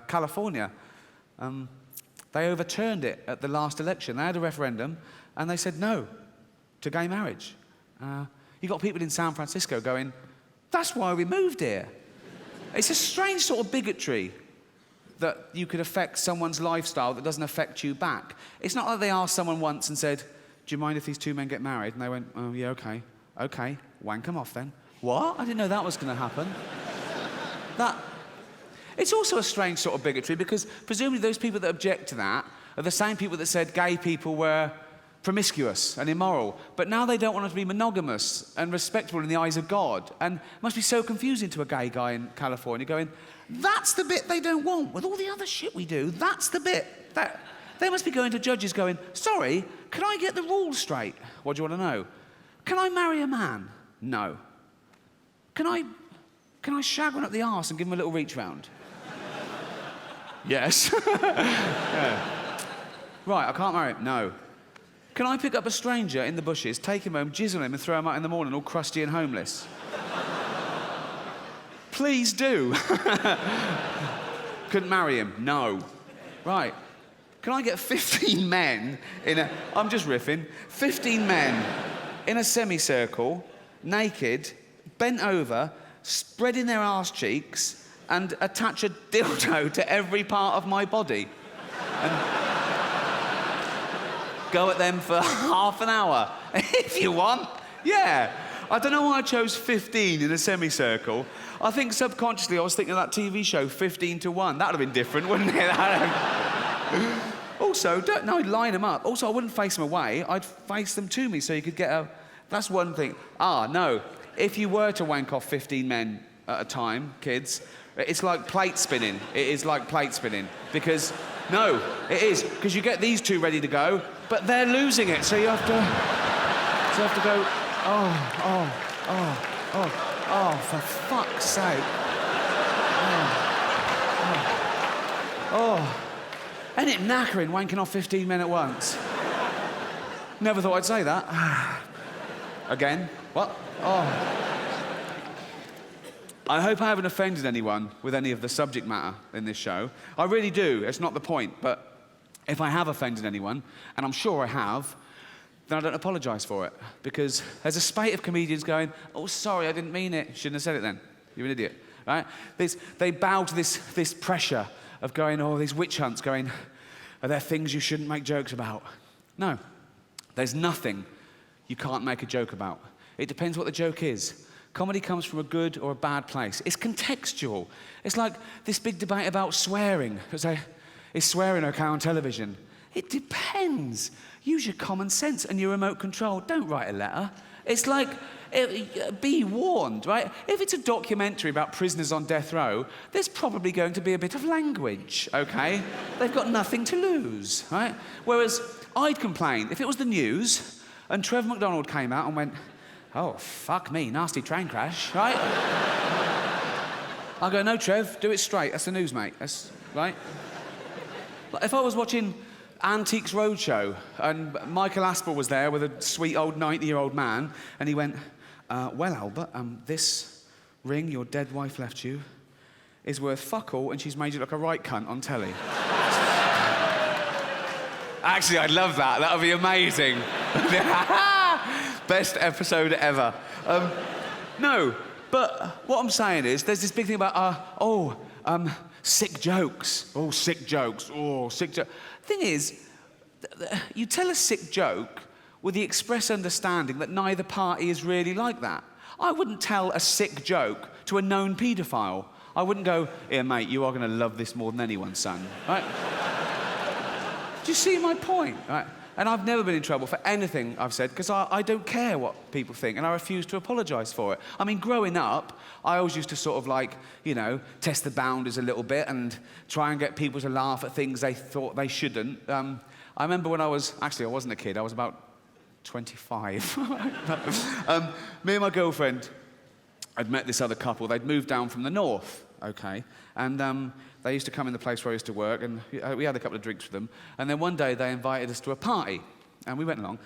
California. They overturned it at the last election. They had a referendum, and they said no to gay marriage. You got people in San Francisco going, that's why we moved here. It's a strange sort of bigotry that you could affect someone's lifestyle that doesn't affect you back. It's not like they asked someone once and said, do you mind if these two men get married? And they went, oh, yeah, okay. Okay, wank them off then. What? I didn't know that was going to happen. It's also a strange sort of bigotry because presumably those people that object to that are the same people that said gay people were promiscuous and immoral, but now they don't want them to be monogamous and respectable in the eyes of God. And it must be so confusing to a gay guy in California going, that's the bit they don't want. With all the other shit we do, that's the bit. They must be going to judges going, sorry, can I get the rules straight? What do you want to know? Can I marry a man? No. Can I shag one up the arse and give him a little reach round? Yes. Yeah. Right, I can't marry him. No. Can I pick up a stranger in the bushes, take him home, jizz on him and throw him out in the morning all crusty and homeless? Please do. Couldn't marry him? No. Right. Can I get 15 men I'm just riffing, 15 men in a semicircle, naked, bent over, spreading their arse cheeks, and attach a dildo to every part of my body? And go at them for half an hour, if you want. Yeah. I don't know why I chose 15 in a semicircle. I think subconsciously I was thinking of that TV show, 15 to 1. That would have been different, wouldn't it? Also, I'd line them up. Also, I wouldn't face them away. I'd face them to me so you could get a... That's one thing. No. If you were to wank off 15 men at a time, kids, it's like plate spinning. It is like plate spinning. Because, no, it is. Because you get these two ready to go, but they're losing it, so you have to go, for fuck's sake. Ain't it knackering wanking off 15 men at once? Never thought I'd say that. Again? What? I hope I haven't offended anyone with any of the subject matter in this show. I really do. It's not the point, but if I have offended anyone, and I'm sure I have, then I don't apologise for it, because there's a spate of comedians going, oh, sorry, I didn't mean it. Shouldn't have said it then. You're an idiot, right? They bow to this pressure of going, these witch hunts going, are there things you shouldn't make jokes about? No, there's nothing you can't make a joke about. It depends what the joke is. Comedy comes from a good or a bad place. It's contextual. It's like this big debate about swearing. Is swearing okay on television? It depends. Use your common sense and your remote control. Don't write a letter. It's like, be warned, right? If it's a documentary about prisoners on death row, there's probably going to be a bit of language, okay? They've got nothing to lose, right? Whereas I'd complain if it was the news and Trevor McDonald came out and went, oh, fuck me, nasty train crash, right? I'll go, no, Trev, do it straight. That's the news, mate. That's, right? Like if I was watching Antiques Roadshow and Michael Aspel was there with a sweet old 90-year-old man and he went, well, Albert, this ring your dead wife left you is worth fuck all and she's made you look a right cunt on telly. Actually, I'd love that. That would be amazing. Best episode ever. No, but what I'm saying is there's this big thing about, sick jokes. Oh, sick jokes. Oh, sick jokes. Thing is, you tell a sick joke with the express understanding that neither party is really like that. I wouldn't tell a sick joke to a known paedophile. I wouldn't go, here, mate, you are going to love this more than anyone, son. Right? Do you see my point? Right? And I've never been in trouble for anything I've said because I don't care what people think and I refuse to apologise for it. I mean, growing up, I always used to sort of like, test the boundaries a little bit and try and get people to laugh at things they thought they shouldn't. I remember when I wasn't a kid, I was about 25. Me and my girlfriend had met this other couple. They'd moved down from the north, okay? And they used to come in the place where I used to work, and we had a couple of drinks with them. And then one day they invited us to a party, and we went along.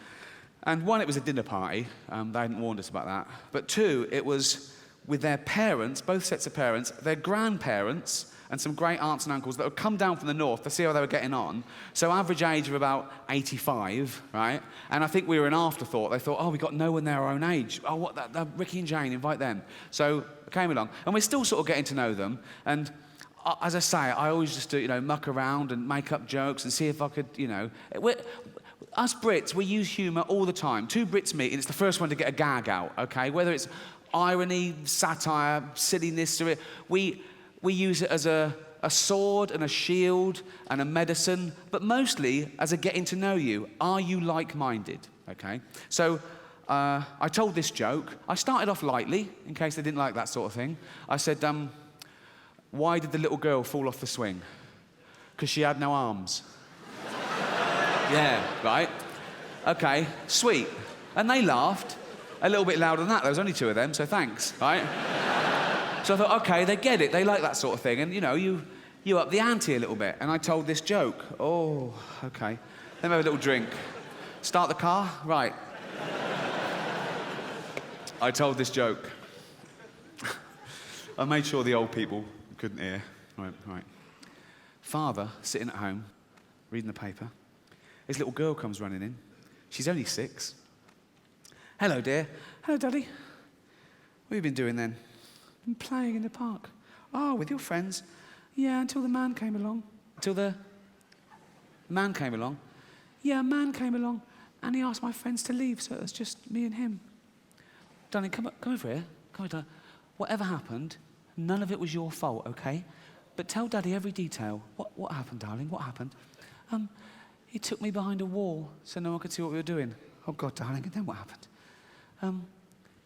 And one, it was a dinner party. They hadn't warned us about that. But two, it was with their parents, both sets of parents, their grandparents, and some great aunts and uncles that would come down from the north to see how they were getting on. So average age of about 85, right? And I think we were an afterthought. They thought, oh, we got no one there our own age. Oh, what, that Ricky and Jane, invite them. So I came along, and we're still sort of getting to know them. And as I say, I always just do, muck around and make up jokes and see if I could, us Brits, we use humour all the time. Two Brits meet, and it's the first one to get a gag out, okay? Whether it's irony, satire, silliness, we use it as a sword and a shield and a medicine, but mostly as a getting to know you. Are you like-minded, okay? So I told this joke. I started off lightly, in case they didn't like that sort of thing. I said, why did the little girl fall off the swing? Because she had no arms. Yeah, right? Okay, sweet. And they laughed a little bit louder than that. There was only two of them, so thanks, right? So I thought, okay, they get it. They like that sort of thing. And, you up the ante a little bit. And I told this joke. Oh, okay. Let me have a little drink. Start the car? Right. I told this joke. I made sure the old people couldn't hear. Right. Father, sitting at home, reading the paper. His little girl comes running in. She's only 6. Hello, dear. Hello, Daddy. What have you been doing then? Been playing in the park. Oh, with your friends? Yeah, until the man came along. Until the man came along? Yeah, a man came along, and he asked my friends to leave, so it was just me and him. Darling, come over here. Come over, darling. Whatever happened, none of it was your fault, okay? But tell Daddy every detail. What happened, darling? What happened? He took me behind a wall so no one could see what we were doing. Oh, God, darling, and then what happened?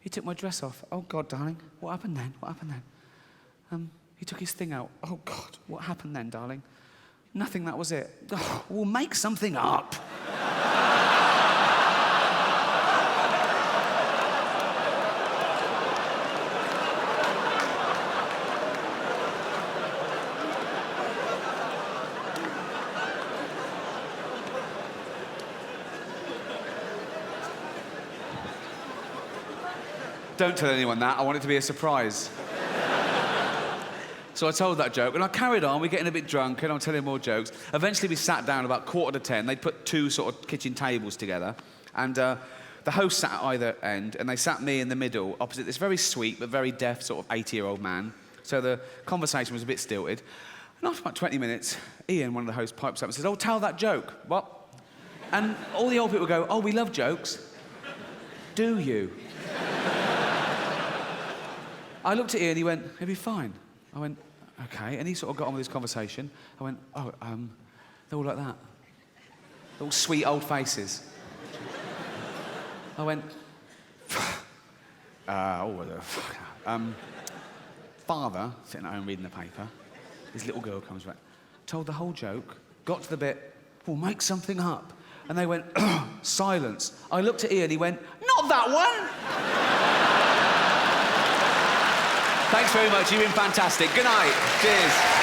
He took my dress off. Oh, God, darling, what happened then? What happened then? He took his thing out. Oh, God, what happened then, darling? Nothing, that was it. Oh, we'll make something up. Don't tell anyone that. I want it to be a surprise. So I told that joke, and I carried on. We're getting a bit drunk, and I'm telling more jokes. Eventually, we sat down about 9:45. They'd put 2 sort of kitchen tables together, and the host sat at either end, and they sat me in the middle, opposite this very sweet but very deaf sort of 80-year-old man. So the conversation was a bit stilted. And after about 20 minutes, Ian, one of the hosts, pipes up and says, "Oh, tell that joke." What? And all the old people go, "Oh, we love jokes." Do you? I looked at Ian, he went, "It'll be fine." I went, "Okay." And he sort of got on with his conversation. I went, "Oh, they're all like that. They're all sweet old faces." I went, father, sitting at home reading the paper, his little girl comes back, told the whole joke, got to the bit, "We'll make something up." And they went, silence. I looked at Ian, he went, "Not that one!" Thanks very much, you've been fantastic. Good night. Cheers.